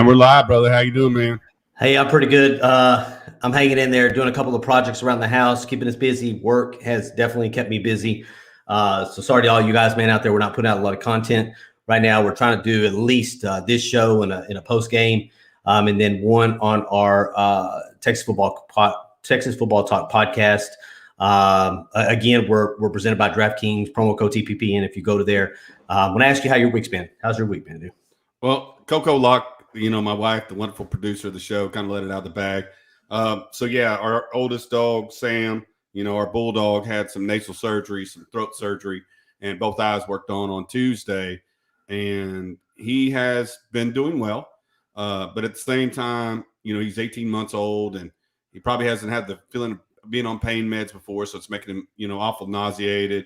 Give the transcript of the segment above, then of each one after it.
And we're live, brother. How you doing, man? Hey, I'm pretty good. I'm hanging in there, doing a couple of projects around the house, keeping us busy. Work has definitely kept me busy. So sorry to all you guys, man, out there. We're not putting out a lot of content right now. We're trying to do at least this show in a post game, and then one on our Texas Football Talk podcast. Again, we're presented by DraftKings, promo code TPP. And if you go to there, I want to ask you how your week's been. How's your week been, dude? Well, 𝗟𝗚𝗞𝗘, my wife, the wonderful producer of the show, kind of let it out of the bag. So yeah, our oldest dog, Sam, our bulldog, had some nasal surgery, some throat surgery, and both eyes worked on Tuesday. And he has been doing well. But at the same time, he's 18 months old, and he probably hasn't had the feeling of being on pain meds before. So it's making him, awful nauseated.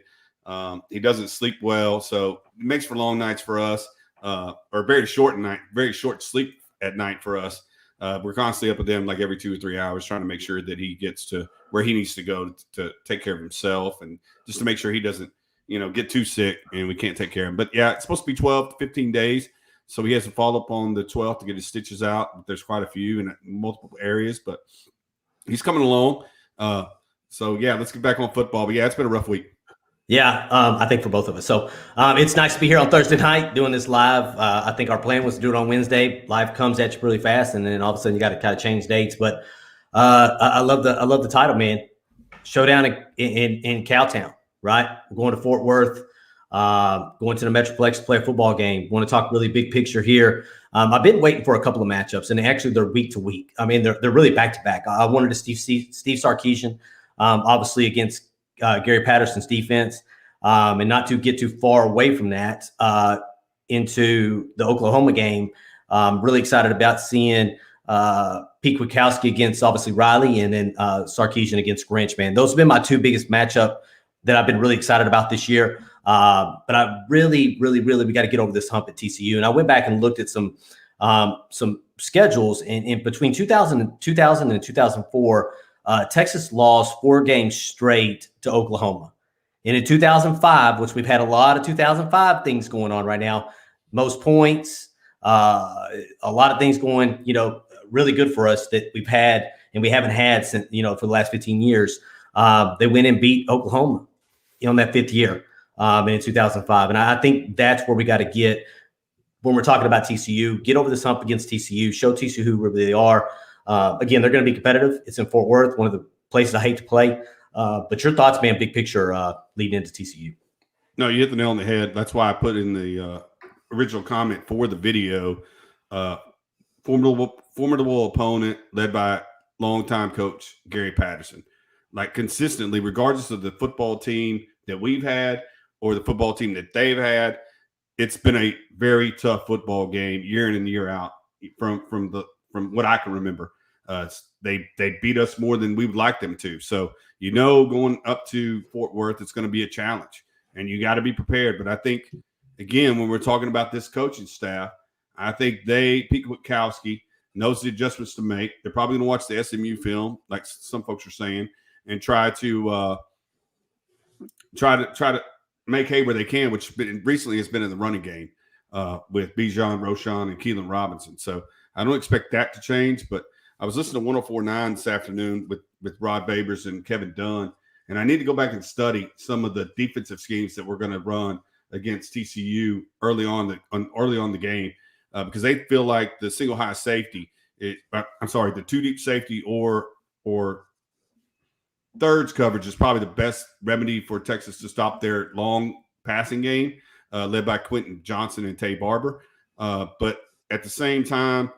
He doesn't sleep well. So it makes for long nights for us. Or very short sleep at night for us. We're constantly up with him like every 2 or 3 hours, trying to make sure that he gets to where he needs to go to take care of himself, and just to make sure he doesn't, get too sick and we can't take care of him. But yeah, it's supposed to be 12 to 15 days. So he has to follow up on the 12th to get his stitches out. There's quite a few in multiple areas, but he's coming along. So yeah, let's get back on football. But yeah, it's been a rough week. Yeah, I think for both of us. So it's nice to be here on Thursday night doing this live. I think our plan was to do it on Wednesday. Live comes at you really fast, and then all of a sudden you got to kind of change dates. But I love the title, man. Showdown in Cowtown, right? We're going to Fort Worth, going to the Metroplex to play a football game. Want to talk really big picture here. I've been waiting for a couple of matchups, and actually they're week to week. I mean, they're really back to back. I wanted to Steve Sarkisian, obviously against Gary Patterson's defense, and not to get too far away from that into the Oklahoma game. Really excited about seeing 𝗟𝗞𝗘 𝗦𝗨𝗕𝗘 against obviously Riley, and then Sarkisian against Grinch, man. Those have been my two biggest matchup that I've been really excited about this year. But I really, we got to get over this hump at TCU. And I went back and looked at some schedules in between 2000 and 2004. Texas lost 4 games straight to Oklahoma. And in 2005, which we've had a lot of 2005 things going on right now, most points, a lot of things going, really good for us that we've had and we haven't had since, for the last 15 years. They went and beat Oklahoma on that 5th year in 2005. And I think that's where we got to get when we're talking about TCU, get over this hump against TCU, show TCU who really they are. Again, they're going to be competitive. It's in Fort Worth, one of the places I hate to play. But your thoughts, man, big picture leading into TCU. No, you hit the nail on the head. That's why I put in the original comment for the video. Formidable opponent led by longtime coach Gary Patterson. Like consistently, regardless of the football team that we've had or the football team that they've had, it's been a very tough football game year in and year out from what I can remember. They beat us more than we would like them to. So, going up to Fort Worth, it's going to be a challenge, and you got to be prepared. But I think, again, when we're talking about this coaching staff, I think 𝗟𝗞𝗘 𝗦𝗨𝗕𝗘 knows the adjustments to make. They're probably going to watch the SMU film, like some folks are saying, and try to make hay where they can, which recently has been in the running game with Bijan, Roschon, and Keelan Robinson. So I don't expect that to change, but I was listening to 104.9 this afternoon with Rod Babers and Kevin Dunn, and I need to go back and study some of the defensive schemes that we're going to run against TCU early on the game because they feel like the single high safety, the 2 deep safety or thirds coverage is probably the best remedy for Texas to stop their long passing game, led by Quentin Johnson and Tay Barber. But at the same time,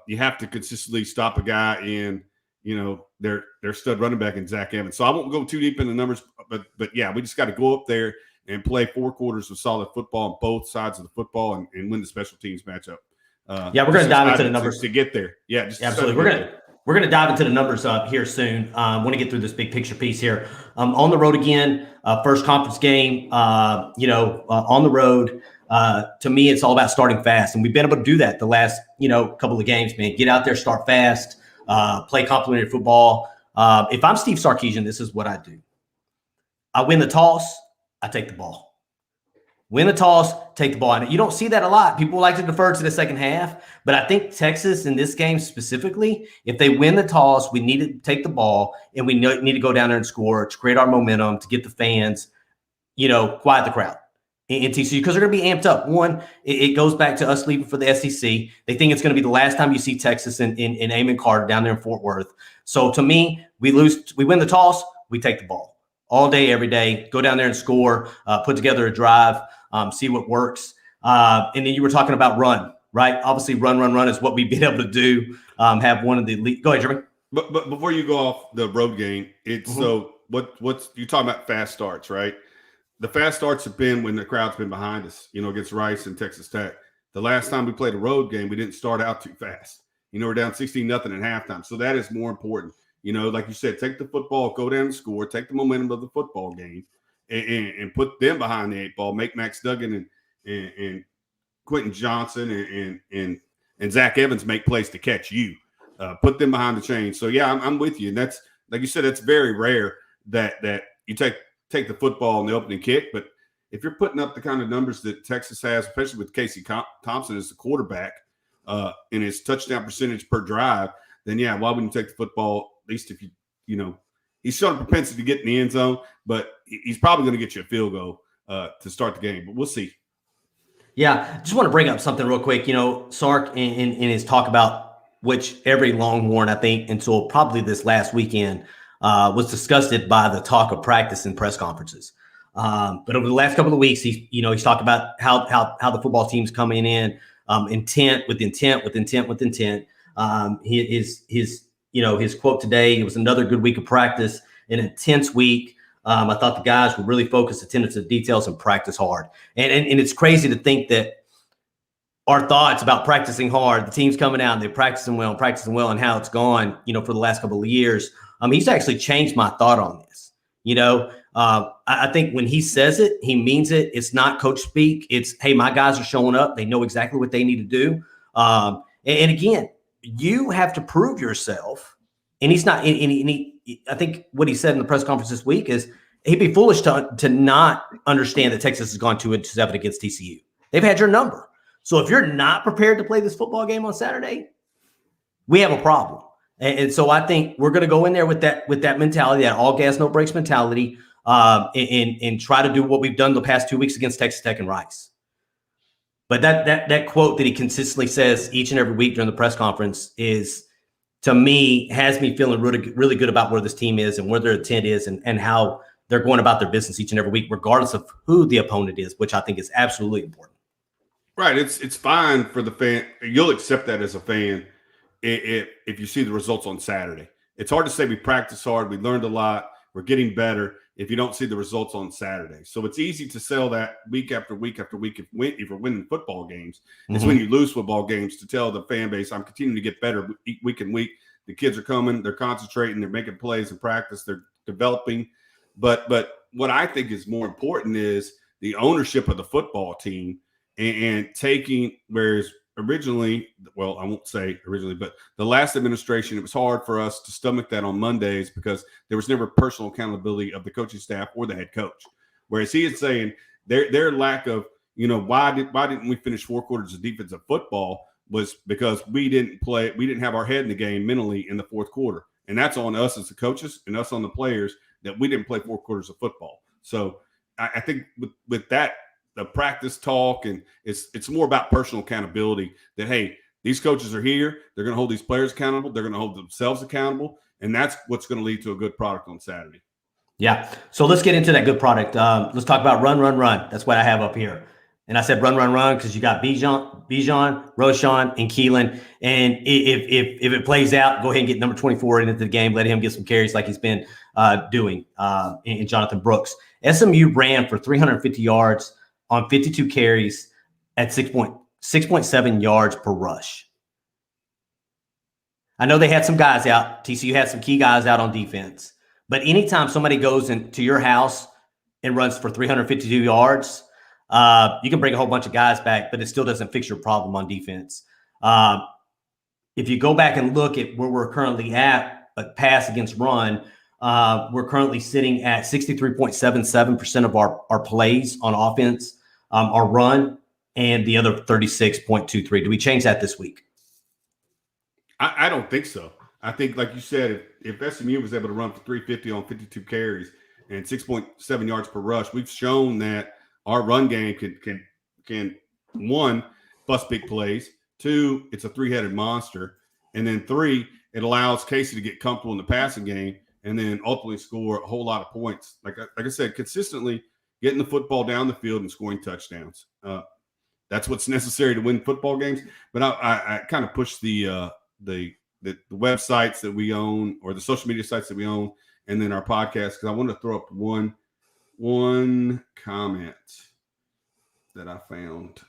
you have to consistently stop a guy in, their stud running back in Zach Evans. So I won't go too deep in the numbers, but yeah, we just got to go up there and play 4 quarters of solid football on both sides of the football and win the special teams matchup. We're going to dive into the numbers to get there. Yeah, absolutely. We're going to dive into the numbers here soon. Want to get through this big picture piece here. On the road again, first conference game, on the road. To me, it's all about starting fast. And we've been able to do that the last, couple of games, man. Get out there, start fast, play complimentary football. If I'm Steve Sarkisian, this is what I do. I win the toss, I take the ball. Win the toss, take the ball. And you don't see that a lot. People like to defer to the second half, but I think Texas in this game specifically, if they win the toss, we need to take the ball and we need to go down there and score to create our momentum, to get the fans, quiet the crowd in TCU, because they're going to be amped up. One, it goes back to us leaving for the SEC. They think it's going to be the last time you see Texas in 𝗟𝗚𝗡𝗏 down there in Fort Worth. So to me, we win the toss, we take the ball all day, every day, go down there and score, put together a drive, see what works. And then you were talking about run, right? Obviously, run is what we've been able to do. Have one of the lead. Go ahead, Jeremy. But before you go off the road game, it's so what's you're talking about fast starts, right? The fast starts have been when the crowd's been behind us, against Rice and Texas Tech. The last time we played a road game, we didn't start out too fast. We're down 16-0 at halftime. So that is more important. Like you said, take the football, go down and score, take the momentum of the football game and put them behind the 8 ball, make Max Duggan and Quentin Johnson and Zach Evans make plays to catch you. Put them behind the chain. So, yeah, I'm with you. And that's, like you said, that's very rare that you take the football in the opening kick. But if you're putting up the kind of numbers that Texas has, especially with Casey Thompson as the quarterback and his touchdown percentage per drive, then, yeah, why wouldn't you take the football, at least if he's showing a propensity to get in the end zone, but he's probably going to get you a field goal to start the game. But we'll see. Yeah, just want to bring up something real quick. Sark in his talk about which every Longhorn, I think, until probably this last weekend, was disgusted by the talk of practice and press conferences. But over the last couple of weeks, he's talked about how the football team's coming in, intent. His quote today, it was another good week of practice, an intense week. I thought the guys were really focused, attentive to details, and practice hard. And it's crazy to think that our thoughts about practicing hard, the team's coming out and they're practicing well, and how it's gone, for the last couple of years. He's actually changed my thought on this. I think when he says it, he means it. It's not coach speak. It's, hey, my guys are showing up. They know exactly what they need to do. And again, you have to prove yourself. And he's not. I think what he said in the press conference this week is he'd be foolish to not understand that Texas has gone 2-7 against TCU. They've had your number. So if you're not prepared to play this football game on Saturday, we have a problem. And so I think we're going to go in there with that mentality, that all gas, no brakes mentality, and try to do what we've done the past 2 weeks against Texas Tech and Rice. But that quote that he consistently says each and every week during the press conference is, to me, has me feeling really, really good about where this team is and where their intent is and how they're going about their business each and every week, regardless of who the opponent is, which I think is absolutely important. Right. It's fine for the fan. You'll accept that as a fan if you see the results on Saturday. It's hard to say we practiced hard, we learned a lot, we're getting better if you don't see the results on Saturday. So it's easy to sell that week after week after week if you're winning football games. It's when you lose football games to tell the fan base, I'm continuing to get better week and week. The kids are coming, they're concentrating, they're making plays in practice, they're developing. But what I think is more important is the ownership of the football team and taking, whereas originally, well, I won't say originally, but the last administration, it was hard for us to stomach that on Mondays because there was never personal accountability of the coaching staff or the head coach. Whereas he is saying their lack of, why didn't we finish 4 quarters of defensive football was because we didn't have our head in the game mentally in the fourth quarter. And that's on us as the coaches and us on the players that we didn't play 4 quarters of football. So I think with that, the practice talk, and it's more about personal accountability that, hey, these coaches are here. They're going to hold these players accountable. They're going to hold themselves accountable. And that's what's going to lead to a good product on Saturday. Yeah. So let's get into that good product. Let's talk about run. That's what I have up here. And I said run because you got Bijan, Roschon, and Keelan. And if it plays out, go ahead and get number 24 into the game. Let him get some carries like he's been doing in Jonathan Brooks. SMU ran for 350 yards on 52 carries at 6.7 yards per rush. I know they had some guys out. TCU had some key guys out on defense. But anytime somebody goes into your house and runs for 352 yards, you can bring a whole bunch of guys back, but it still doesn't fix your problem on defense. If you go back and look at where we're currently at, pass against run, we're currently sitting at 63.77% of our plays on offense our run, and the other 36.23. Do we change that this week? I don't think so. I think, like you said, if SMU was able to run for 350 on 52 carries and 6.7 yards per rush, we've shown that our run game can one, bust big plays. Two, it's a three-headed monster. And then three, it allows Casey to get comfortable in the passing game and then ultimately score a whole lot of points. Like I said, consistently getting the football down the field and scoring touchdowns. That's what's necessary to win football games. But I kind of push the websites that we own or the social media sites that we own and then our podcast because I want to throw up one comment that I found.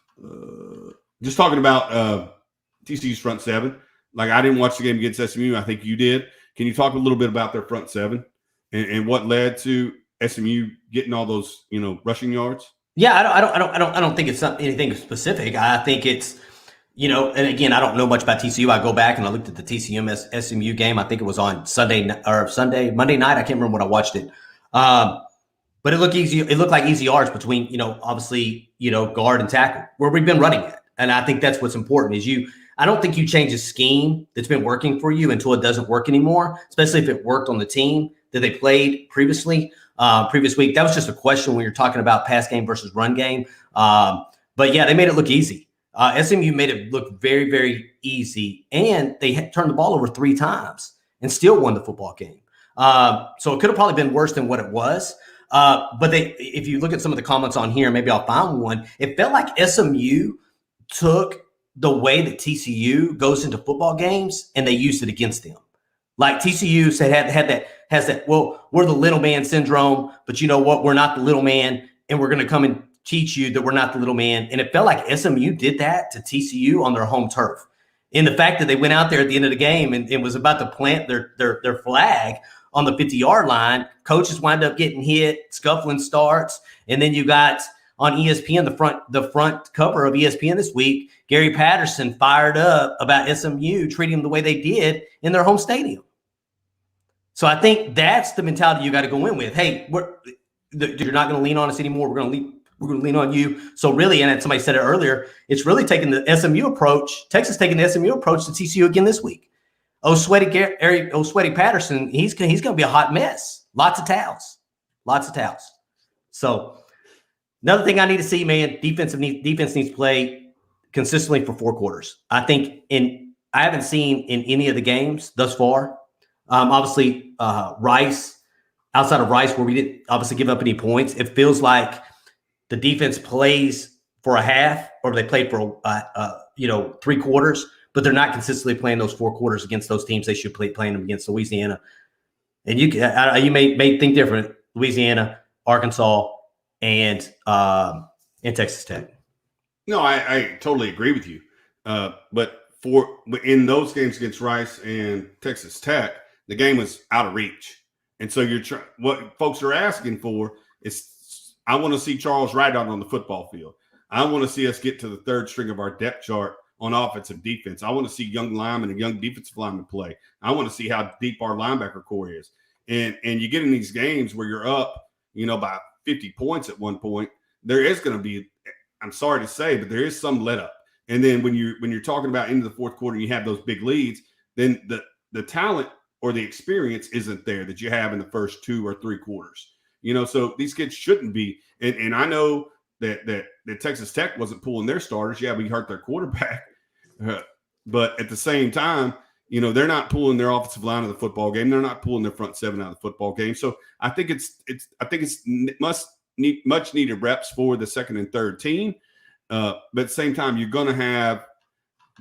Just talking about TCU's front seven. Like, I didn't watch the game against SMU. I think you did. Can you talk a little bit about their front seven and what led to SMU getting all those, rushing yards? Yeah, I don't think it's anything specific. I think it's, and again, I don't know much about TCU. I go back and I looked at the TCU SMU game. I think it was on Monday night. I can't remember when I watched it. But it looked easy. It looked like easy yards between, obviously, guard and tackle where we've been running it. And I think that's what's important is I don't think you change a scheme that's been working for you until it doesn't work anymore, especially if it worked on the team that they played previously, previous week. That was just a question when you're talking about pass game versus run game. But yeah, they made it look easy. SMU made it look very, very easy, and they turned the ball over 3 times and still won the football game. So it could have probably been worse than what it was. But if you look at some of the comments on here, maybe I'll find one. It felt like SMU took the way that TCU goes into football games and they used it against them. Like TCU has that, well, we're the little man syndrome, but you know what? We're not the little man, and we're going to come and teach you that we're not the little man. And it felt like SMU did that to TCU on their home turf. In the fact that they went out there at the end of the game and it was about to plant their flag on the 50-yard line, coaches wind up getting hit, scuffling starts, and then you got on ESPN, the front cover of ESPN this week, Gary Patterson fired up about SMU treating them the way they did in their home stadium. So I think that's the mentality you got to go in with. Hey, you're not going to lean on us anymore. We're going to lean on you. So really, and somebody said it earlier, it's really taking the SMU approach. Texas taking the SMU approach to TCU again this week. 𝗟𝗜𝗞𝗘 Patterson, he's going to be a hot mess. Lots of towels. So another thing I need to see, man, defense needs to play consistently for 4 quarters. I think I haven't seen in any of the games thus far. Obviously, Rice, outside of Rice, where we didn't obviously give up any points, it feels like the defense plays for a half or they play for 3 quarters, but they're not consistently playing those 4 quarters against those teams they should play playing them against. Louisiana, and you may think different. Louisiana, Arkansas, and Texas Tech. No, I totally agree with you. But in those games against Rice and Texas Tech, the game was out of reach. And so what folks are asking for is, I want to see Charles Wright out on the football field. I want to see us get to the 3rd string of our depth chart on offense and defense. I want to see young linemen and young defensive linemen play. I want to see how deep our linebacker core is. And you get in these games where you're up, by 50 points at one point, there is going to be, I'm sorry to say, but there is some let up. And then when you're talking about into the 4th quarter, and you have those big leads, then the talent or the experience isn't there that you have in the first 2 or 3 quarters. So these kids shouldn't be. And I know that Texas Tech wasn't pulling their starters. Yeah, we hurt their quarterback. But at the same time, they're not pulling their offensive line of the football game. They're not pulling their front 7 out of the football game. So I think it's much needed reps for the 2nd and 3rd team. But at the same time, you're going to have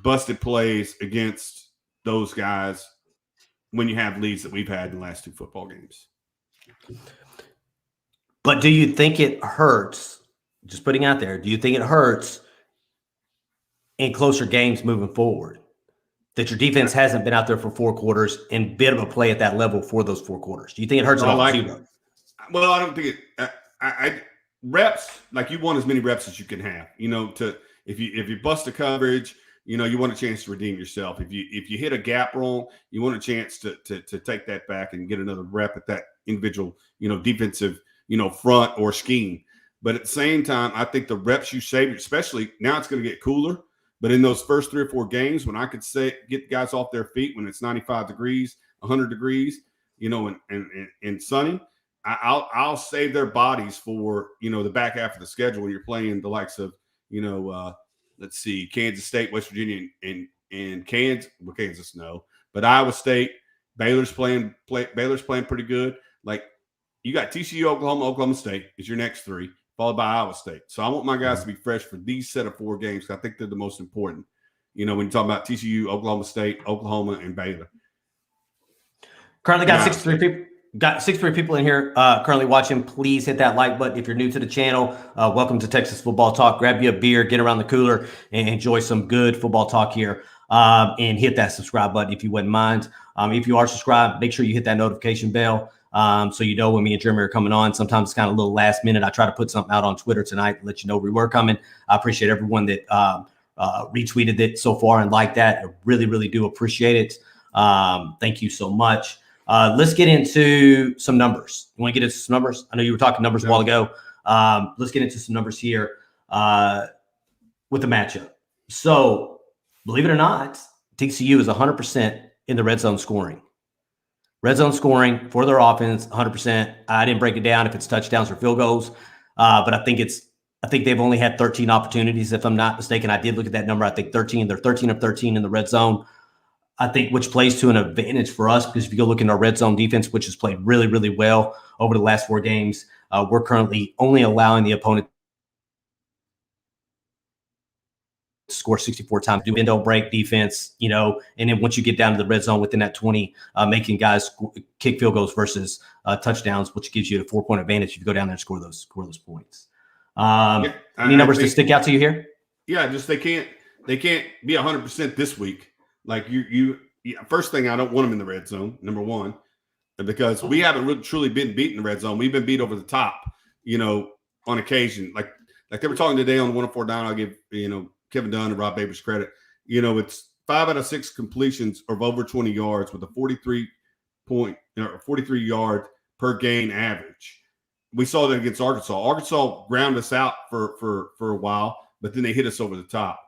busted plays against those guys when you have leads that we've had in the last 2 football games. But do you think it hurts, just putting out there, do you think it hurts in closer games moving forward that your defense hasn't been out there for 4 quarters and been able to play at that level for those 4 quarters? Do you think it hurts at all? Well, I don't think it reps, like, you want as many reps as you can have, if you bust a coverage, you want a chance to redeem yourself. If you hit a gap wrong, you want a chance to take that back and get another rep at that individual, defensive, front or scheme. But at the same time, I think the reps you save, especially now it's going to get cooler. But in those first 3 or 4 games, when I could get guys off their feet when it's 95 degrees, 100 degrees, and sunny, I'll save their bodies for, the back half of the schedule when you're playing the likes of, let's see, Kansas State, West Virginia, and Kansas. Well, Kansas, no. But Iowa State, Baylor's playing pretty good. Like, you got TCU, Oklahoma State is your next 3, followed by Iowa State. So I want my guys to be fresh for these set of 4 games, because I think they're the most important. When you talk about TCU, Oklahoma State, Oklahoma, and Baylor. Currently got 63 people. Got 63 people in here currently watching. Please hit that like button if you're new to the channel. Welcome to Texas Football Talk. Grab you a beer, get around the cooler, and enjoy some good football talk here. And hit that subscribe button if you wouldn't mind. If you are subscribed, make sure you hit that notification bell so you know when me and Jeremy are coming on. Sometimes it's kind of a little last minute. I try to put something out on Twitter tonight to let you know we were coming. I appreciate everyone that retweeted it so far and liked that. I really, really do appreciate it. Thank you so much. Let's get into some numbers. You want to get into some numbers? I know you were talking numbers a while ago. Let's get into some numbers here with the matchup. So, believe it or not, TCU is 100% in the red zone scoring. Red zone scoring for their offense, 100%. I didn't break it down if it's touchdowns or field goals, but I think they've only had 13 opportunities, if I'm not mistaken. I did look at that number. I think 13. They're 13 of 13 in the red zone. I think which plays to an advantage for us, because if you go look in our red zone defense, which has played really, really well over the last 4 games, we're currently only allowing the opponent to score 64 times, do window break defense, and then once you get down to the red zone within that 20, making guys kick field goals versus touchdowns, which gives you a 4-point advantage if you go down there and score those points. Any numbers that stick out to you here? Yeah, just they can't be 100% this week. Like first thing, I don't want them in the red zone, number one, because we haven't really truly been beat in the red zone. We've been beat over the top, on occasion. Like they were talking today on 104.9. I'll give, Kevin Dunn and Rob Babers credit. It's 5 out of 6 completions of over 20 yards with a 43 yard per gain average. We saw that against Arkansas. Arkansas ground us out for a while, but then they hit us over the top.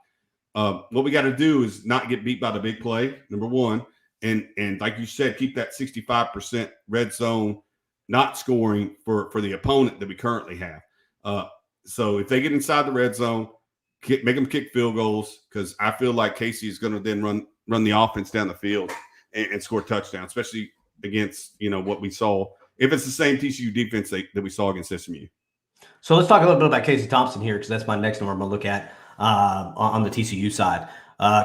What we got to do is not get beat by the big play, number one, and like you said, keep that 65% red zone not scoring for the opponent that we currently have. So if they get inside the red zone, make them kick field goals, because I feel like Casey is going to then run the offense down the field and score touchdowns, especially against what we saw. If it's the same TCU defense that we saw against SMU. So let's talk a little bit about Casey Thompson here, because that's my next number I'm going to look at. On the TCU side,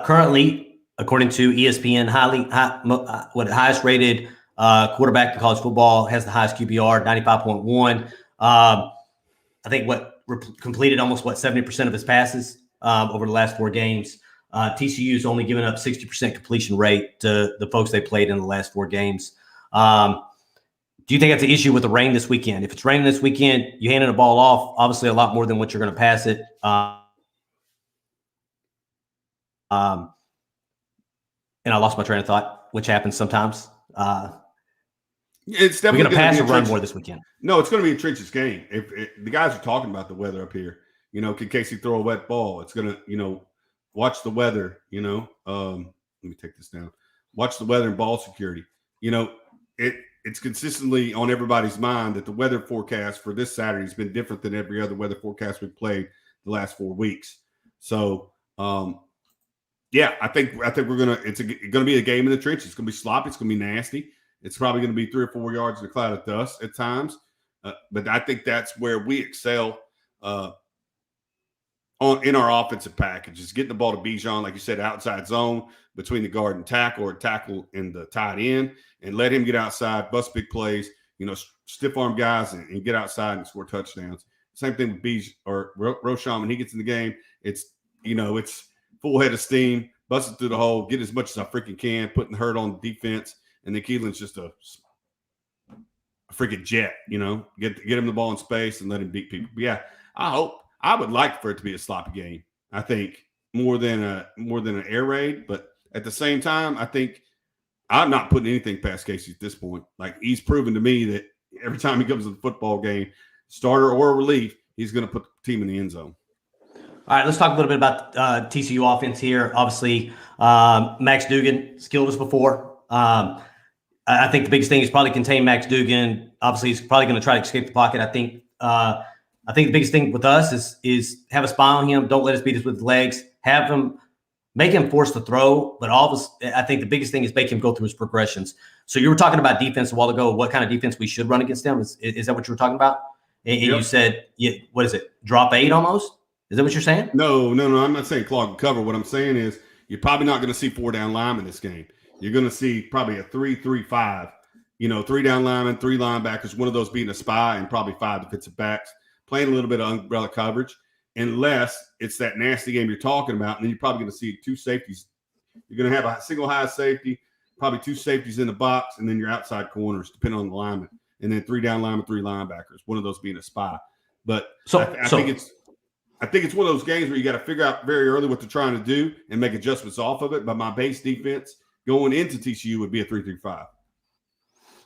currently, according to ESPN, highest rated quarterback in college football, has the highest QBR, 95.1. I think completed almost 70% of his passes over the last 4 games. TCU's only given up 60% completion rate to the folks they played in the last 4 games. Do you think that's an issue with the rain this weekend? If it's raining this weekend, you handing the ball off, obviously a lot more than what you're going to pass it. And I lost my train of thought, which happens sometimes. It's definitely going to pass or run more this weekend. No, it's going to be a trenches game. If the guys are talking about the weather up here, can Casey throw a wet ball? It's going to, watch the weather. Let me take this down. Watch the weather and ball security. It's consistently on everybody's mind that the weather forecast for this Saturday has been different than every other weather forecast we've played the last 4 weeks. So. Yeah, I think it's gonna be a game in the trenches. It's gonna be sloppy. It's gonna be nasty. It's probably gonna be 3 or 4 yards in a cloud of dust at times. But I think that's where we excel in our offensive package, is getting the ball to Bijan, like you said, outside zone between the guard and tackle, or tackle and the tight end, and let him get outside, bust big plays, stiff arm guys and get outside and score touchdowns. Same thing with Bijan or Roschon when he gets in the game. It's full head of steam, busting through the hole, get as much as I freaking can, putting the hurt on the defense, and then Keelan's just a freaking jet, get him the ball in space and let him beat people. But yeah, I would like for it to be a sloppy game. I think more than an air raid, but at the same time, I think I'm not putting anything past Casey at this point. Like, he's proven to me that every time he comes to the football game, starter or relief, he's going to put the team in the end zone. All right, let's talk a little bit about TCU offense here. Obviously, Max Duggan skilled us before. I think the biggest thing is probably contain Max Duggan. Obviously, he's probably going to try to escape the pocket. I think the biggest thing with us is have a spy on him. Don't let us beat us with the legs. Have him, make him force the throw. But I think the biggest thing is make him go through his progressions. So you were talking about defense a while ago. What kind of defense we should run against them? Is that what you were talking about? And you said, what is it? Drop 8 almost? Is that what you're saying? No. I'm not saying clog and cover. What I'm saying is you're probably not going to see 4 down linemen this game. You're going to see probably a 3-3-5. 3 down linemen, 3 linebackers, one of those being a spy, and probably 5 defensive backs playing a little bit of umbrella coverage, unless it's that nasty game you're talking about. And then you're probably going to see 2 safeties. You're going to have a single high safety, probably 2 safeties in the box, and then your outside corners, depending on the lineman. And then 3 down linemen, 3 linebackers, one of those being a spy. But I think it's one of those games where you got to figure out very early what they're trying to do and make adjustments off of it. But my base defense going into TCU would be a 3-3-5.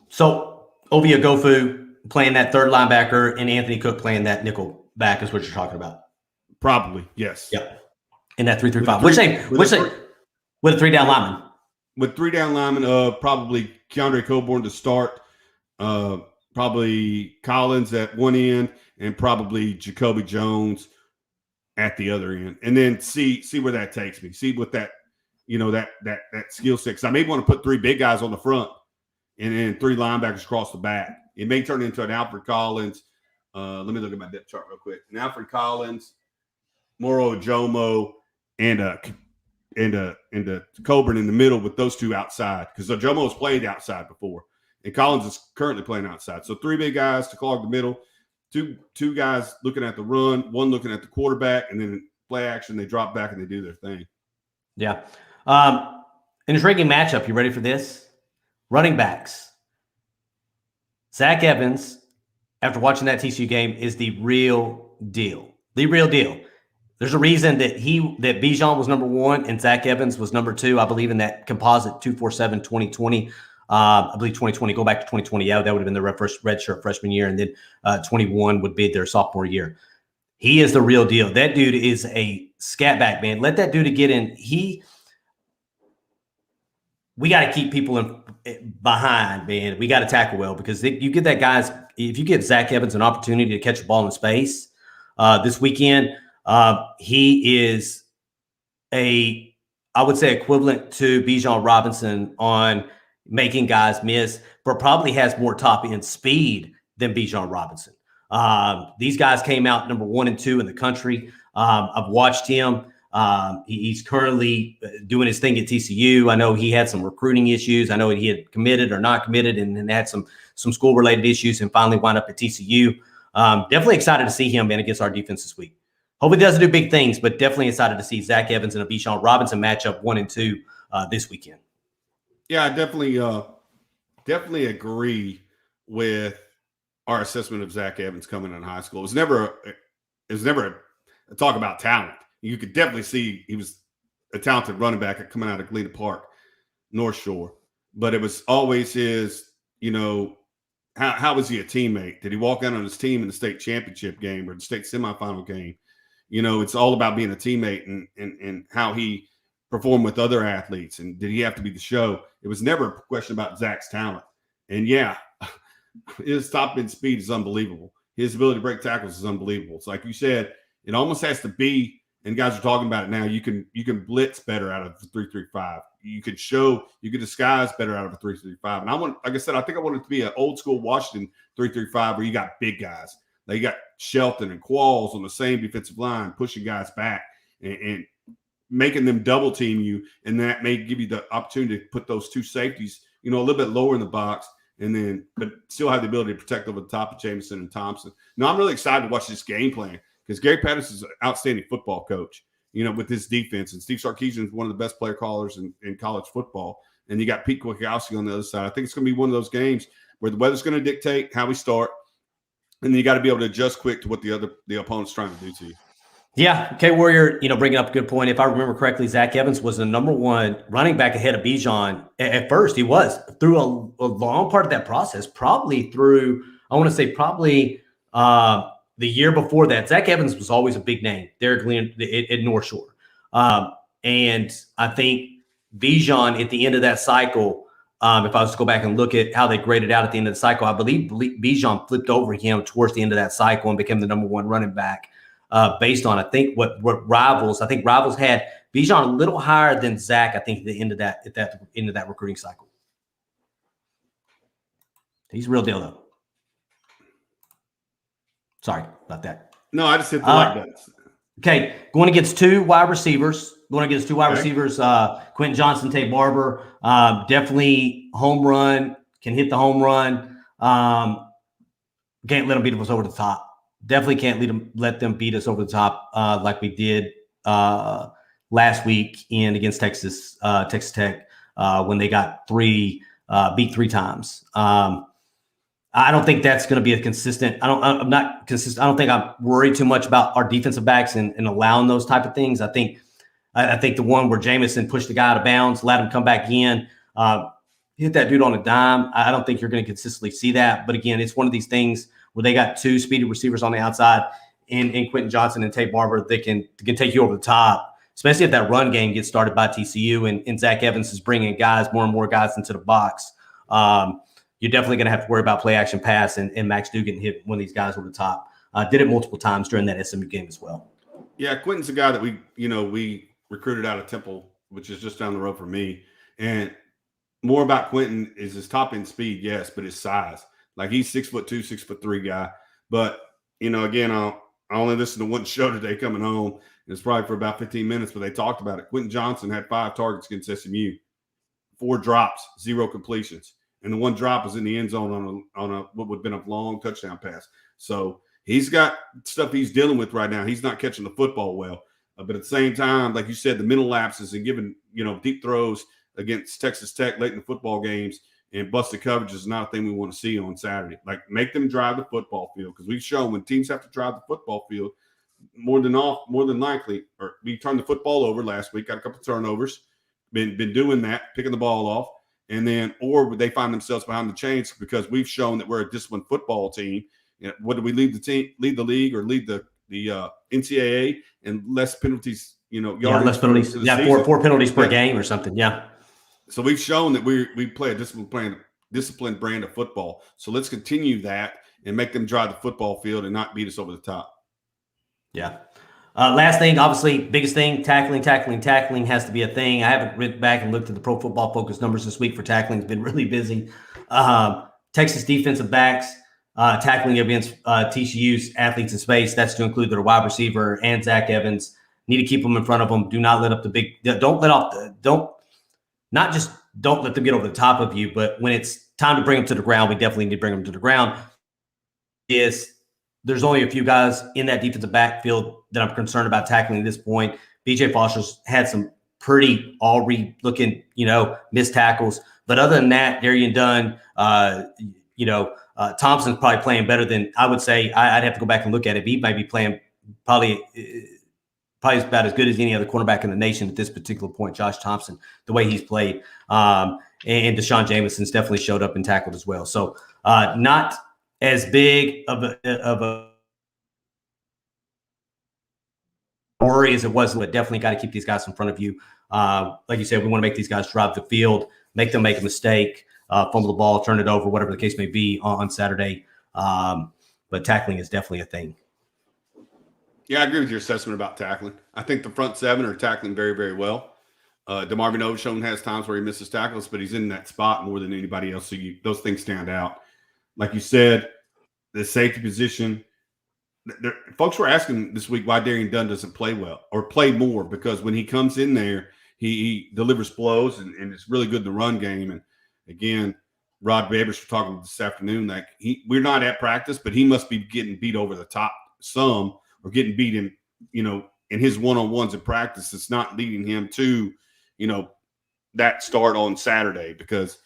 So 𝗟𝗞𝗘 playing that 3rd linebacker and Anthony Cook playing that nickel back is what you're talking about. Probably, yes. Yep. In that 3-3-5. With a 3 down lineman. With 3 down linemen, probably 𝗟𝗓𝗏 Coburn to start. Probably Collins at one end, and probably Jacoby Jones at the other end, and then see where that takes me. See what that that skill set. 'Cause I may want to put 3 big guys on the front, and then 3 linebackers across the back. It may turn into an Alfred Collins. Let me look at my depth chart real quick. An Alfred Collins, Moro Ojomo, and Coburn in the middle with those 2 outside, because Ojomo's played outside before. And Collins is currently playing outside. So 3 big guys to clog the middle, two guys looking at the run, 1 looking at the quarterback, and then play action, they drop back and they do their thing. Yeah. In this ranking matchup, you ready for this? Running backs. Zach Evans, after watching that TCU game, is the real deal. The real deal. There's a reason that 𝗣𝗢𝗗𝗓 was number 1 and Zach Evans was number 2, I believe, in that composite 247 2020. I believe 2020, go back to 2020. Yeah, that would have been their first redshirt freshman year. And then 21 would be their sophomore year. He is the real deal. That dude is a scat back, man. Let that dude get in. We got to keep people behind, man. We got to tackle well, because you get that guys. If you give Zach Evans an opportunity to catch a ball in space this weekend, he is I would say, equivalent to Bijan Robinson on making guys miss, but probably has more top end speed than Bijan Robinson. These guys came out number 1 and 2 in the country. I've watched him. He's currently doing his thing at TCU. I know he had some recruiting issues. I know he had committed or not committed and had some school related issues and finally wound up at TCU. Definitely excited to see him, man, against our defense this week. Hope he doesn't do big things, but definitely excited to see Zach Evans and a Bijan Robinson matchup 1 and 2 this weekend. Yeah, I definitely agree with our assessment of Zach Evans coming in high school. It was never a talk about talent. You could definitely see he was a talented running back coming out of Galena Park, North Shore. But it was always his, how was he a teammate? Did he walk out on his team in the state championship game or the state semifinal game? It's all about being a teammate and how he performed with other athletes. And did he have to be the show? It was never a question about Zach's talent. And yeah, his top end speed is unbelievable. His ability to break tackles is unbelievable. It's like you said, it almost has to be, and guys are talking about it now, you can blitz better out of the 3-3-5. You could disguise better out of a 3-3-5. And like I said, I think I want it to be an old school Washington 3-3-5 where you got big guys. Like you got Shelton and Qualls on the same defensive line, pushing guys back and making them double team you. And that may give you the opportunity to put those 2 safeties, a little bit lower in the box, but still have the ability to protect over the top of Jamison and Thompson. Now, I'm really excited to watch this game plan because Gary Patterson is an outstanding football coach, with his defense. And Steve Sarkisian is one of the best play callers in college football. And you got Pete Kwiatkowski on the other side. I think it's going to be one of those games where the weather's going to dictate how we start. And then you got to be able to adjust quick to what the opponent's trying to do to you. Yeah. Okay, Warrior, bringing up a good point. If I remember correctly, Zach Evans was the number 1 running back ahead of Bijan. At first, he was through a long part of that process, probably through, I want to say probably the year before that, Zach Evans was always a big name there at North Shore. And I think Bijan at the end of that cycle, if I was to go back and look at how they graded out at the end of the cycle, I believe Bijan flipped over him towards the end of that cycle and became the #1 running back based on, I think, what Rivals had Bijan a little higher than Zach, I think, at the end of that recruiting cycle. He's a real deal, though. Sorry about that. No, I just hit the like button. Okay, going against two wide receivers. Quentin Johnson, Tate Barber. Definitely home run, can hit the home run. Can't let them beat us over the top. Definitely can't let them beat us over the top like we did last week against Texas Tech when they got beat 3 times. I don't think that's going to be a consistent. I'm not consistent. I don't think I'm worried too much about our defensive backs and allowing those type of things. I think the one where Jamison pushed the guy out of bounds, let him come back in, hit that dude on a dime. I don't think you're going to consistently see that. But again, it's one of these things where they got 2 speedy receivers on the outside in Quentin Johnson and Tate Barber that can take you over the top, especially if that run game gets started by TCU and Zach Evans is bringing more and more guys into the box. You're definitely going to have to worry about play action pass and Max Dugan hit one of these guys over the top. Did it multiple times during that SMU game as well. Yeah, Quentin's a guy that we recruited out of Temple, which is just down the road from me. And more about Quentin is his top end speed, yes, but his size. Like he's 6'2", 6'3" guy. But again, I only listened to one show today coming home. It's probably for about 15 minutes, but they talked about it. Quentin Johnson had 5 targets against SMU, 4 drops, 0 completions. And the one drop was in the end zone on a what would have been a long touchdown pass. So he's got stuff he's dealing with right now. He's not catching the football well. But at the same time, like you said, the mental lapses and giving, deep throws against Texas Tech late in the football games and busted coverage is not a thing we want to see on Saturday. Like, make them drive the football field, because we've shown when teams have to drive the football field, more than likely, or we turned the football over last week, got a couple of turnovers, been doing that, picking the ball off. And then, or they find themselves behind the chains because we've shown that we're a disciplined football team. What do we lead the league, or lead the NCAA and less penalties? Less penalties. Yeah, four penalties per game or something. Yeah. So we've shown that we play a disciplined brand of football. So let's continue that and make them drive the football field and not beat us over the top. Yeah. Last thing, obviously, biggest thing, tackling has to be a thing. I haven't written back and looked at the Pro Football Focus numbers this week for tackling. It's been really busy. Texas defensive backs tackling against TCU's athletes in space. That's to include their wide receiver and Zach Evans. Need to keep them in front of them. Do not let up don't let them get over the top of you, but when it's time to bring them to the ground, we definitely need to bring them to the ground. There's only a few guys in that defensive backfield that I'm concerned about tackling at this point. BJ Foster's had some pretty all-read looking, missed tackles. But other than that, Darian Dunn, Thompson's probably playing better than I would say. I'd have to go back and look at it. He might be playing probably about as good as any other cornerback in the nation at this particular point. Josh Thompson, the way he's played. And Deshaun Jamison's definitely showed up and tackled as well. So not as big of a worry as it was, but definitely got to keep these guys in front of you. Like you said, we want to make these guys drive the field, make them make a mistake, fumble the ball, turn it over, whatever the case may be on Saturday. But tackling is definitely a thing. Yeah, I agree with your assessment about tackling. I think the front 7 are tackling very, very well. DeMarvin Overshown has times where he misses tackles, but he's in that spot more than anybody else. So those things stand out. Like you said, the safety position. Folks were asking this week why Darian Dunn doesn't play well or play more, because when he comes in there, he delivers blows and it's really good in the run game. And again, Rod Babers was talking this afternoon that we're not at practice, but he must be getting beat over the top some, or getting beat in his one-on-ones in practice. It's not leading him to, that start on Saturday, because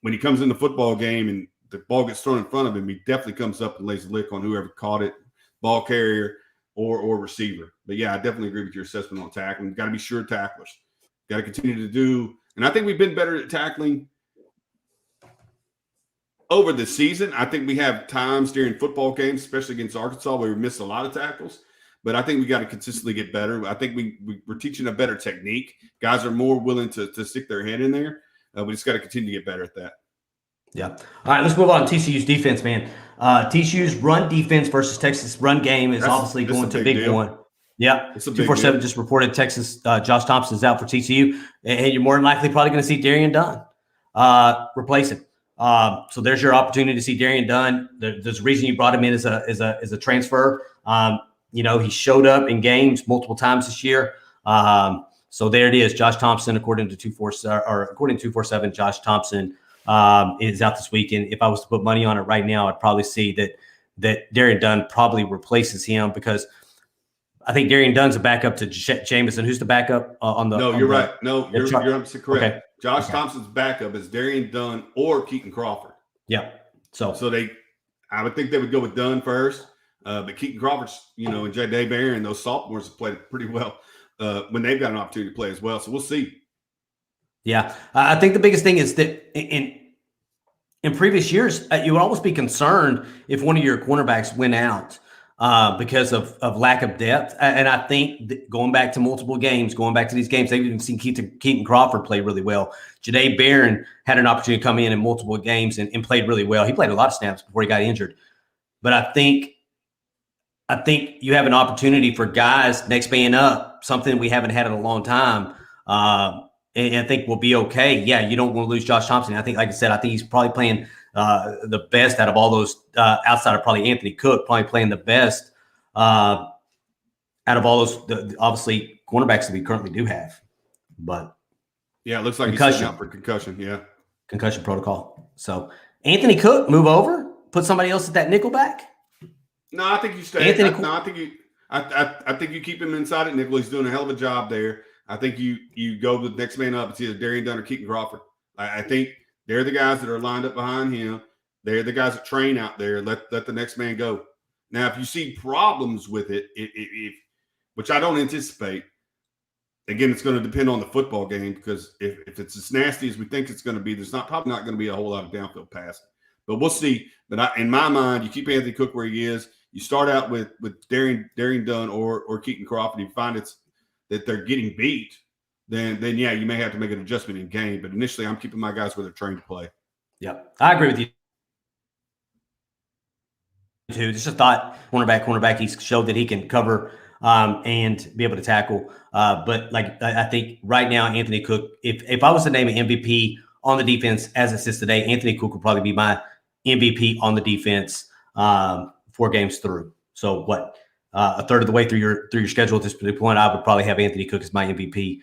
when he comes in the football game and the ball gets thrown in front of him, he definitely comes up and lays a lick on whoever caught it, ball carrier or receiver. But yeah, I definitely agree with your assessment on tackling. Got to be sure tacklers. Got to continue to do, and I think we've been better at tackling over the season, I think we have times during football games, especially against Arkansas, where we missed a lot of tackles. But I think we got to consistently get better. I think we're teaching a better technique. Guys are more willing to stick their head in there. We just got to continue to get better at that. Yeah. All right, let's move on to TCU's defense, man. TCU's run defense versus Texas run game is obviously going to big one. Yeah. 247 just reported Texas. Josh Thompson is out for TCU, and you're more than likely probably going to see Darian Dunn replace him. So there's your opportunity to see Darian Dunn. There's a reason you brought him in as a transfer. He showed up in games multiple times this year. So there it is. Josh Thompson, according to 247, Josh Thompson is out this weekend. If I was to put money on it right now, I'd probably see that Darian Dunn probably replaces him, because I think Darian Dunn's a backup to Jamison. Who's the backup on the? No, you're right. No, you're correct. Okay. Josh Thompson's backup is Darian Dunn or Keaton Crawford. Yeah. So I would think they would go with Dunn first, but Keaton Crawford's, and J.D. Barron, those sophomores have played pretty well when they've got an opportunity to play as well. So we'll see. Yeah, I think the biggest thing is that in previous years, you would almost be concerned if one of your cornerbacks went out because of lack of depth. And I think going back to multiple games, going back to these games, they've even seen Keaton Crawford play really well. J.D. Barron had an opportunity to come in multiple games and played really well. He played a lot of snaps before he got injured. But I think you have an opportunity for guys next man up, something we haven't had in a long time. And I think we'll be okay. Yeah, you don't want to lose Josh Thompson. I think, like I said, I think he's probably playing the best out of all those, outside of probably Anthony Cook, probably playing the best out of all those, obviously, cornerbacks that we currently do have. But yeah, it looks like he's out for concussion. Yeah, concussion protocol. So Anthony Cook, move over, put somebody else at that nickel back. No, I think you stay. I think you keep him inside at nickel. He's doing a hell of a job there. I think you go with the next man up. It's either Darian Dunn or Keaton Crawford. I think they're the guys that are lined up behind him. They're the guys that train out there. Let the next man go. Now, if you see problems with it, which I don't anticipate, again, it's going to depend on the football game, because if it's as nasty as we think it's going to be, there's probably not going to be a whole lot of downfield passing. But we'll see. But in my mind, you keep Anthony Cook where he is. You start out with Darian Dunn or Keaton Crawford. You find that they're getting beat, then yeah, you may have to make an adjustment in game. But initially, I'm keeping my guys where they're trained to play. Yeah, I agree with you too. Just a thought, cornerback. He's showed that he can cover and be able to tackle. But I think right now, Anthony Cook, if I was to name an MVP on the defense as it sits today, Anthony Cook would probably be my MVP on the defense 4 games through. So what? A third of the way through your schedule at this point, I would probably have Anthony Cook as my MVP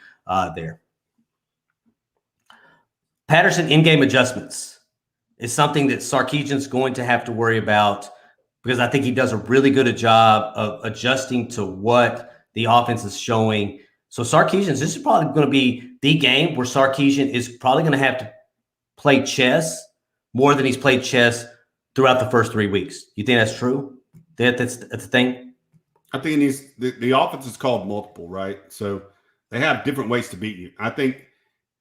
there. Patterson in-game adjustments is something that Sarkisian's going to have to worry about, because I think he does a really good job of adjusting to what the offense is showing. So this is probably going to be the game where Sarkisian is probably going to have to play chess more than he's played chess throughout the first 3 weeks. You think that's true? That's the thing? I think it needs the offense is called multiple, right? So they have different ways to beat you. I think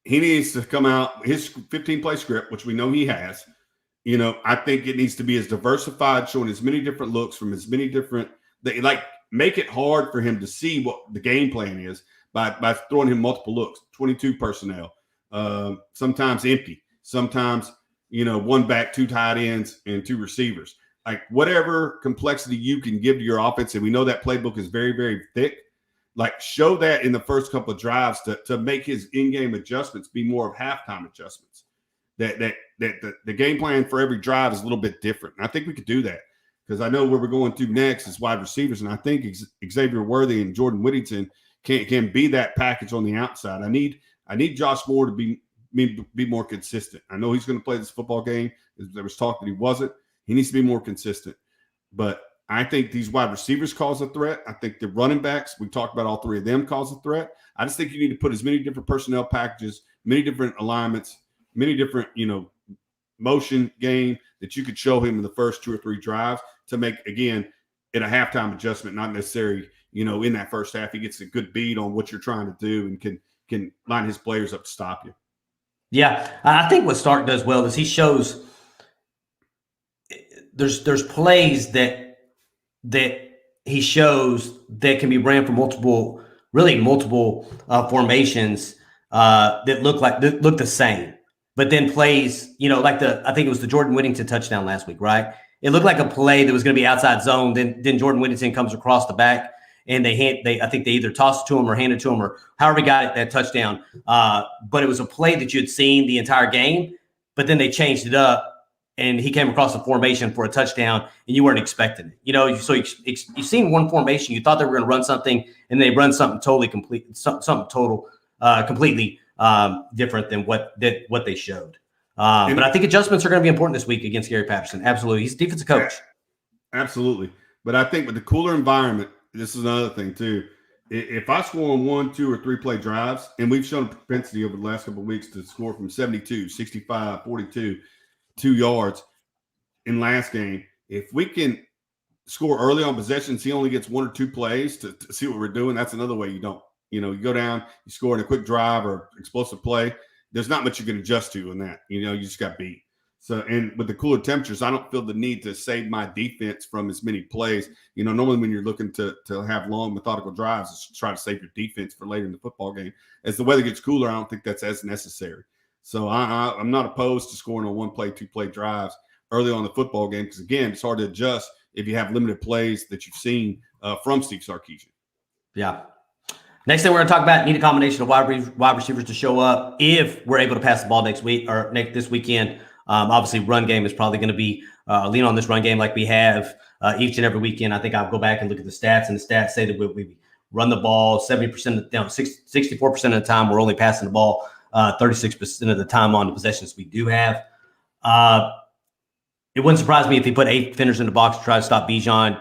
he needs to come out his 15-play script, which we know he has. I think it needs to be as diversified, showing as many different looks from as many different. Make it hard for him to see what the game plan is by throwing him multiple looks, 22 personnel, sometimes empty, sometimes 1 back, 2 tight ends, and 2 receivers. Like whatever complexity you can give to your offense, and we know that playbook is very, very thick. Show that in the first couple of drives to make his in-game adjustments be more of halftime adjustments. That the game plan for every drive is a little bit different. And I think we could do that, because I know where we're going to next is wide receivers, and I think Xavier Worthy and Jordan Whittington can be that package on the outside. I need Josh Moore to be more consistent. I know he's going to play this football game. There was talk that he wasn't. He needs to be more consistent. But I think these wide receivers cause a threat. I think the running backs, we talked about all 3 of them, cause a threat. I just think you need to put as many different personnel packages, many different alignments, many different, motion game that you could show him in the first 2 or 3 drives to make, again, it a halftime adjustment, not necessarily, in that first half. He gets a good beat on what you're trying to do and can line his players up to stop you. Yeah, I think what Stark does well is he shows there's plays that he shows that can be ran for multiple formations that look the same, but then plays, like I think it was the Jordan Whittington touchdown last week, right? It looked like a play that was going to be outside zone. Then Jordan Whittington comes across the back, and I think they either tossed it to him or handed it to him, or however he got that touchdown. But it was a play that you'd seen the entire game, but then they changed it up, and he came across the formation for a touchdown, and you weren't expecting it. So you've seen one formation, you thought they were going to run something, and they run something completely different than what they showed. But I think adjustments are going to be important this week against Gary Patterson. Absolutely. He's a defensive coach. Absolutely. But I think with the cooler environment, this is another thing too. If I score on 1, 2, or 3 play drives, and we've shown a propensity over the last couple of weeks to score from 72, 65, 42, 2 yards in last game, if we can score early on possessions, he only gets 1 or 2 plays to see what we're doing. That's another way you don't. You go down, you score in a quick drive or explosive play. There's not much you can adjust to in that. You just got beat. So, and with the cooler temperatures, I don't feel the need to save my defense from as many plays. Normally when you're looking to have long, methodical drives, it's try to save your defense for later in the football game. As the weather gets cooler, I don't think that's as necessary. So I'm not opposed to scoring on 1 play, 2 play drives early on the football game because, again, it's hard to adjust if you have limited plays that you've seen from Steve Sarkisian. Yeah. Next thing we're going to talk about, need a combination of wide receivers to show up if we're able to pass the ball next week or this weekend. Obviously, run game is probably going to be lean on this run game like we have each and every weekend. I think I'll go back and look at the stats, and the stats say that we run the ball 70% of 64% of the time. We're only passing the ball 36% of the time on the possessions we do have. It wouldn't surprise me if he put 8 defenders in the box to try to stop Bijan,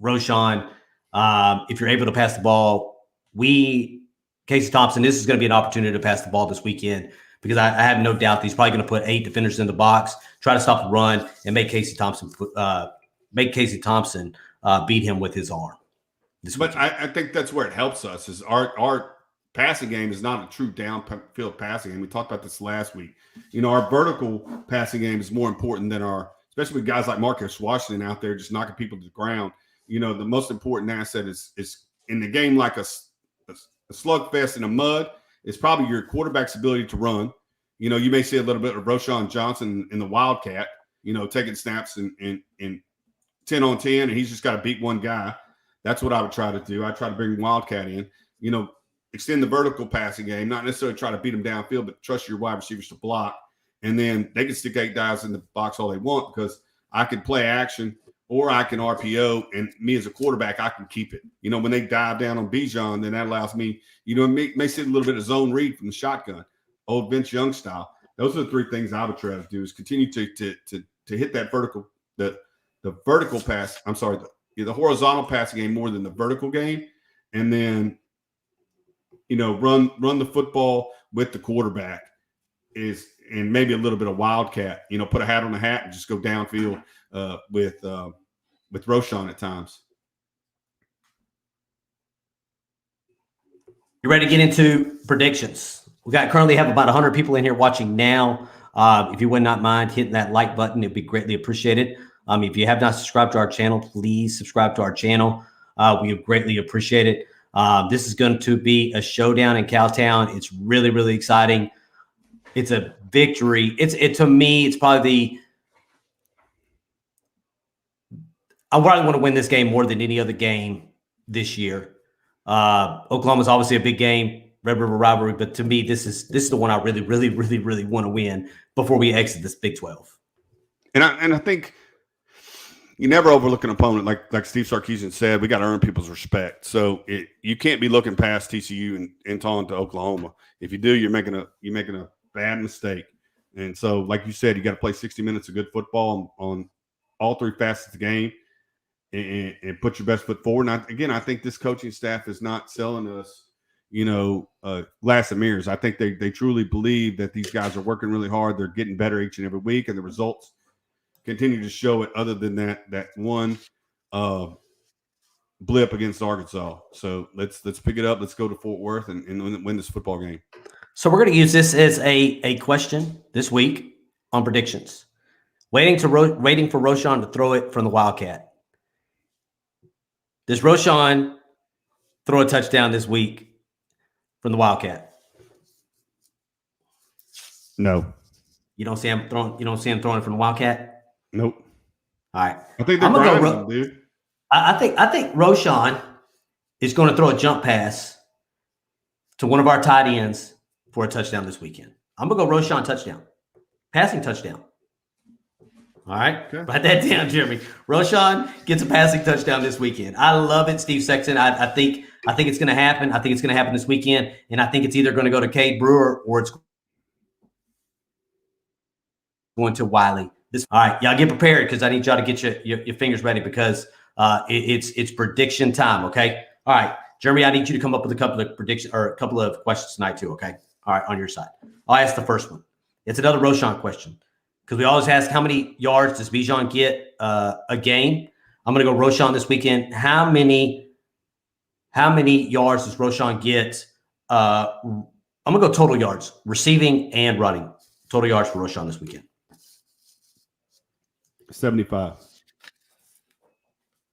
Roschon. If you're able to pass the ball, Casey Thompson, this is going to be an opportunity to pass the ball this weekend because I have no doubt that he's probably going to put 8 defenders in the box, try to stop the run, and make Casey Thompson beat him with his arm. But I think that's where it helps us is our passing game is not a true downfield passing game. We talked about this last week. Our vertical passing game is more important than especially with guys like Marcus Washington out there just knocking people to the ground. The most important asset is in the game like a slugfest in the mud. It's probably your quarterback's ability to run. You may see a little bit of Roschon Johnson in the Wildcat, taking snaps in 10 on 10, and he's just got to beat one guy. That's what I would try to do. I try to bring Wildcat in, extend the vertical passing game, not necessarily try to beat them downfield, but trust your wide receivers to block. And then they can stick 8 guys in the box all they want because I can play action or I can RPO, and me as a quarterback, I can keep it. When they dive down on Bijan, then that allows me, may see a little bit of zone read from the shotgun, old Vince Young style. Those are the 3 things I would try to do is continue to hit that vertical, the vertical pass. I'm sorry, the horizontal passing game more than the vertical game, and then run the football with the quarterback and maybe a little bit of wildcat. Put a hat on the hat and just go downfield with Roschon at times. You ready to get into predictions? We currently have about 100 people in here watching now. If you would not mind hitting that like button, it'd be greatly appreciated. If you have not subscribed to our channel, please subscribe to our channel. We would greatly appreciate it. This is going to be a showdown in Cowtown. It's really, really exciting. It's a victory. To me, it's probably I probably want to win this game more than any other game this year. Oklahoma's obviously a big game, Red River rivalry, but to me, this is the one I really, really, really, really want to win before we exit this Big 12. And I think you never overlook an opponent, like Steve Sarkisian said. We got to earn people's respect. So you can't be looking past TCU and on to Oklahoma. If you do, you're making a bad mistake. And so, like you said, you got to play 60 minutes of good football on all 3 facets of the game. And put your best foot forward. And I think this coaching staff is not selling us, glass of mirrors. I think they truly believe that these guys are working really hard. They're getting better each and every week, and the results continue to show it. Other than that one blip against Arkansas. So let's pick it up. Let's go to Fort Worth and win this football game. So we're going to use this as a question this week on predictions. Waiting for Roschon to throw it from the Wildcat. Does Roschon throw a touchdown this week from the Wildcat? No. You don't see him throwing. You don't see him throwing from the Wildcat. Nope. All right. I think they're grinding him, dude. I think Roschon is going to throw a jump pass to one of our tight ends for a touchdown this weekend. I'm going to go Roschon touchdown. Passing touchdown. All right. Okay. Write that down, Jeremy. Roschon gets a passing touchdown this weekend. I love it, Steve Sarkisian. I think it's going to happen. I think it's going to happen this weekend. And I think it's either going to go to Cade Brewer or it's going to Wiley. All right. Y'all get prepared because I need y'all to get your fingers ready because it's prediction time. Okay. All right. Jeremy, I need you to come up with a couple of predictions or a couple of questions tonight too. Okay. All right. On your side. I'll ask the first one. It's another Roschon question. Because we always ask how many yards does Bijan get a game? I'm going to go Roschon this weekend. How many yards does Roschon get? I'm going to go total yards, receiving and running. Total yards for Roschon this weekend. 75.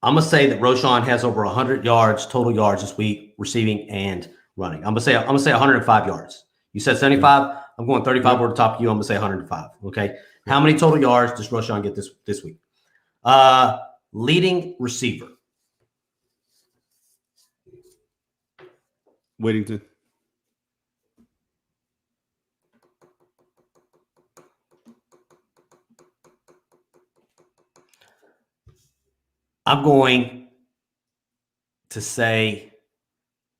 I'm going to say that Roschon has over 100 yards, total yards this week, receiving and running. I'm going to say 105 yards. You said 75. I'm going 35 over the top of you. I'm going to say 105. Okay. How many total yards does Roschon get this week? Leading receiver. Whittington. I'm going to say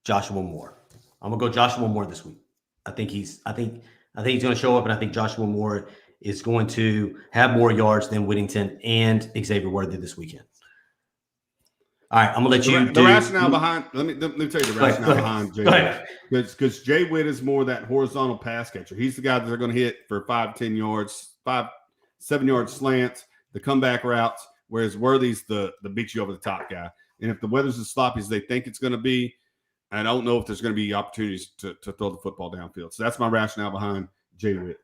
Joshua Moore. I'm gonna go Joshua Moore this week. I think he's going to show up, and I think Joshua Moore is going to have more yards than Whittington and Xavier Worthy this weekend. All right, I'm gonna let you. The rationale behind. Let me tell you the rationale behind Jay. Because Jay Witt is more that horizontal pass catcher. He's the guy that they're going to hit for 5-10 yards, 5-7 yard slants, the comeback routes. Whereas Worthy's the beat you over the top guy. And if the weather's as sloppy as they think it's going to be, I don't know if there's going to be opportunities to throw the football downfield. So that's my rationale behind Jay Witt.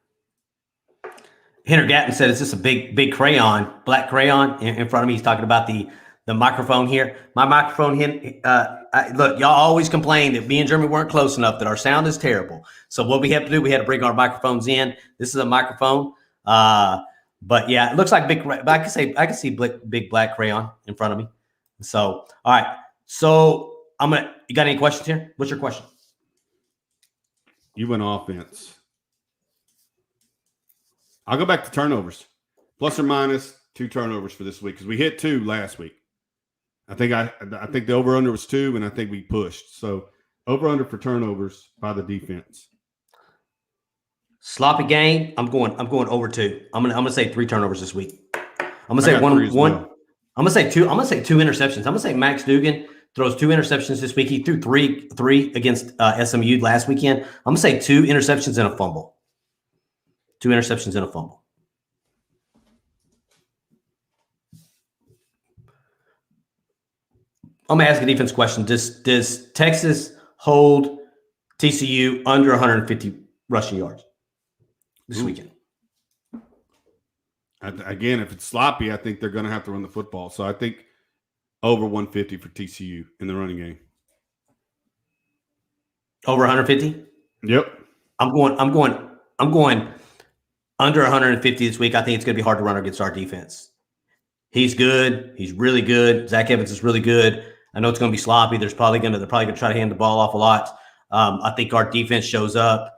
Henry Gatton said, "Is this a big crayon, black crayon in front of me?" He's talking about the microphone here. My microphone here. Look, y'all always complain that me and Jeremy weren't close enough, that our sound is terrible. So what we have to do, we had to bring our microphones in. This is a microphone. But yeah, it looks like big. I can see big black crayon in front of me. So all right. So you got any questions here? What's your question? You went offense. I'll go back to turnovers. Plus or minus 2 turnovers for this week because we hit 2 last week. I think the over-under was 2, and I think we pushed. So over-under for turnovers by the defense. Sloppy game. I'm going over 2. I'm gonna say 3 turnovers this week. I'm gonna say one. I'm gonna say 2. I'm gonna say 2 interceptions. I'm gonna say Max Dugan throws 2 interceptions this week. He threw three against SMU last weekend. I'm gonna say 2 interceptions and a fumble. 2 interceptions and a fumble. I'm going to ask a defense question. Does Texas hold TCU under 150 rushing yards this weekend? Again, if it's sloppy, I think they're going to have to run the football. So I think over 150 for TCU in the running game. Over 150? Yep. I'm going under 150 this week. I think it's going to be hard to run against our defense. He's good. He's really good. Zach Evans is really good. I know it's going to be sloppy. They're probably going to try to hand the ball off a lot. I think our defense shows up,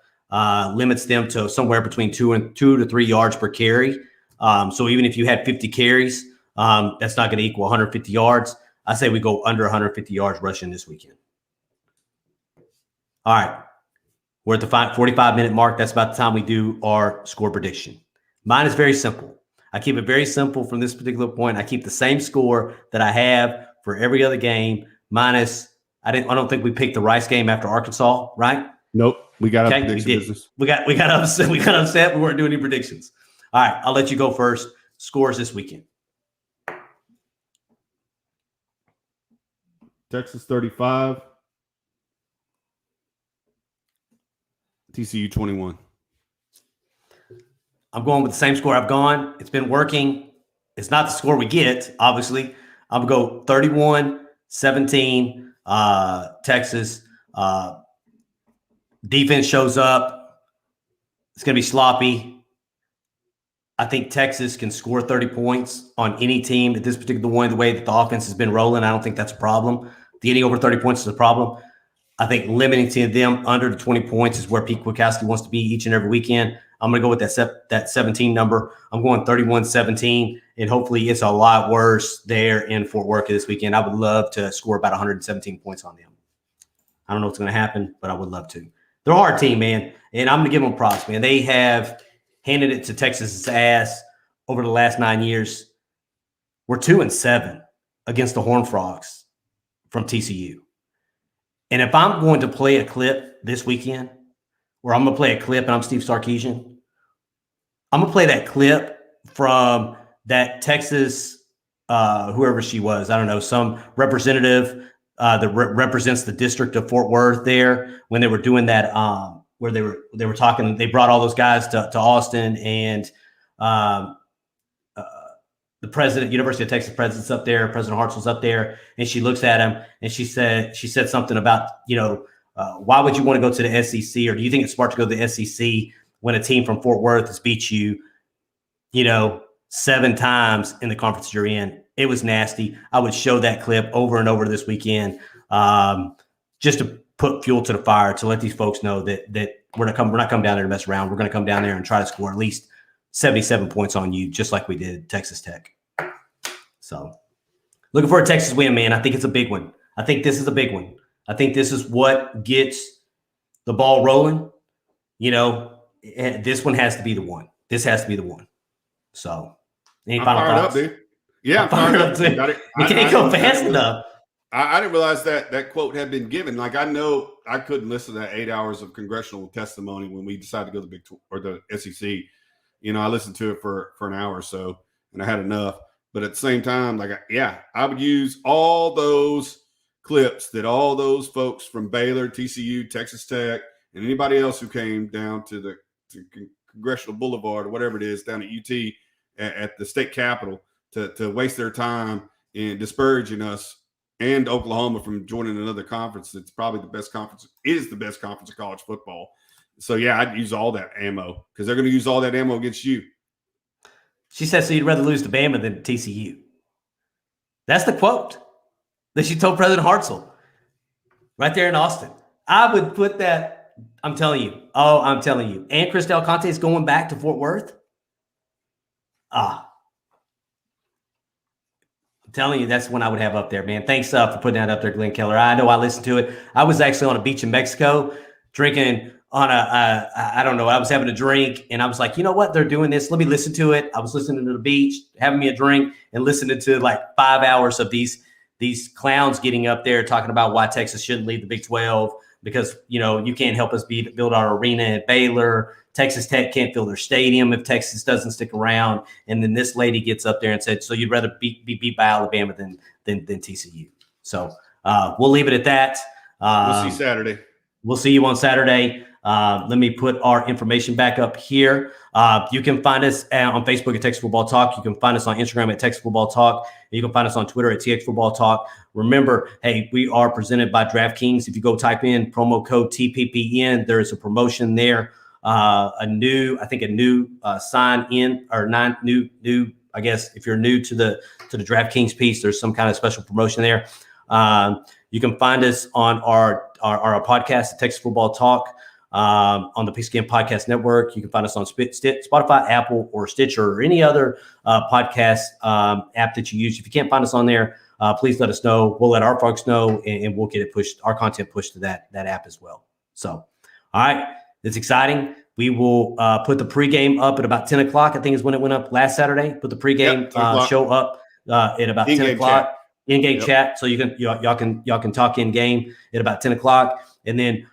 limits them to somewhere between 2 to 3 yards per carry. So even if you had 50 carries, that's not going to equal 150 yards. I say we go under 150 yards rushing this weekend. All right. We're at the 45-minute mark. That's about the time we do our score prediction. Mine is very simple. I keep it very simple from this particular point. I keep the same score that I have for every other game, minus I don't think we picked the Rice game after Arkansas, right? Nope. We got a prediction business. We got upset. We got upset. We weren't doing any predictions. All right, I'll let you go first. Scores this weekend. Texas 35. TCU 21. I'm going with the same score I've gone. It's been working. It's not the score we get, obviously. I'm going to go 31-17, Texas. Defense shows up. It's going to be sloppy. I think Texas can score 30 points on any team at this particular one, the way that the offense has been rolling. I don't think that's a problem. Getting over 30 points is a problem. I think limiting them under the 20 points is where Pete Kwiatkowski wants to be each and every weekend. I'm going to go with that 17 number. I'm going 31-17, and hopefully it's a lot worse there in Fort Worth this weekend. I would love to score about 117 points on them. I don't know what's going to happen, but I would love to. They're a hard team, man, and I'm going to give them props, man. They have handed it to Texas's ass over the last 9 years. We're 2-7 against the Horned Frogs from TCU. And if I'm going to play a clip this weekend, where I'm going to play a clip and I'm Steve Sarkisian, I'm going to play that clip from that Texas, whoever she was, I don't know, some representative that represents the district of Fort Worth there when they were doing that, where they were talking, they brought all those guys to Austin, and the president, University of Texas president's up there, President Hartzell's up there, and she looks at him and she said something about, why would you want to go to the SEC, or do you think it's smart to go to the SEC when a team from Fort Worth has beat you, 7 times in the conference you're in? It was nasty. I would show that clip over and over this weekend, just to put fuel to the fire, to let these folks know that we're not coming down there to mess around. We're going to come down there and try to score at least 77 points on you, just like we did Texas Tech. So looking for a Texas win, man. I think it's a big one. I think this is a big one. I think this is what gets the ball rolling. This one has to be the one. This has to be the one. So any final thoughts? Up, dude. Yeah, I'm fired up, dude. You can't go fast enough. I didn't realize that quote had been given. Like, I know I couldn't listen to that 8 hours of congressional testimony when we decided to go to the Big 12 or the SEC. I listened to it for an hour or so, and I had enough. But at the same time, I would use all those clips that all those folks from Baylor, TCU, Texas Tech, and anybody else who came down to Congressional Boulevard or whatever it is down at UT at the state capitol to waste their time in disparaging us and Oklahoma from joining another conference that's probably the best conference of college football. So, yeah, I'd use all that ammo because they're going to use all that ammo against you. She says, so you'd rather lose to Bama than to TCU. That's the quote that she told President Hartzell right there in Austin. I would put that, I'm telling you. And Ksell Conte is going back to Fort Worth. I'm telling you, that's one I would have up there, man. Thanks for putting that up there, Glenn Keller. I know I listened to it. I was actually on a beach in Mexico drinking on I don't know, I was having a drink, and I was like, you know what? They're doing this. Let me listen to it. I was listening to the beach, having me a drink, and listening to like 5 hours of these clowns getting up there talking about why Texas shouldn't leave the Big 12 because, you can't help us build our arena at Baylor. Texas Tech can't fill their stadium if Texas doesn't stick around. And then this lady gets up there and said, so you'd rather be beat by Alabama than TCU. So we'll leave it at that. We'll see Saturday. We'll see you on Saturday. Let me put our information back up here. You can find us on Facebook at Texas Football Talk. You can find us on Instagram at Texas Football Talk. You can find us on Twitter at TX Football Talk. Remember, hey, we are presented by DraftKings. If you go type in promo code TPPN, there is a promotion there. A new sign in or new. I guess if you're new to the DraftKings piece, there's some kind of special promotion there. You can find us on our podcast at Texas Football Talk. On the Pregame Podcast Network. You can find us on Spotify, Apple, or Stitcher, or any other podcast app that you use. If you can't find us on there, please let us know. We'll let our folks know, and we'll get it pushed, our content pushed to that app as well. So, all right, it's exciting. We will put the pregame up at about 10 o'clock. I think is when it went up last Saturday. Put the pregame show up at about 10 o'clock. In-game chat, so y'all can talk in game at about 10 o'clock, and then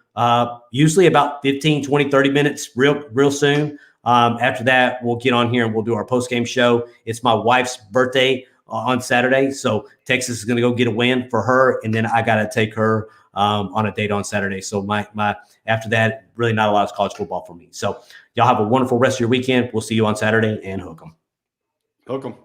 usually about 15, 20, 30 minutes real soon. After that, we'll get on here and we'll do our post-game show. It's my wife's birthday on Saturday. So Texas is going to go get a win for her, and then I got to take her on a date on Saturday. So my after that, really not a lot of college football for me. So y'all have a wonderful rest of your weekend. We'll see you on Saturday, and hook 'em. Hook 'em.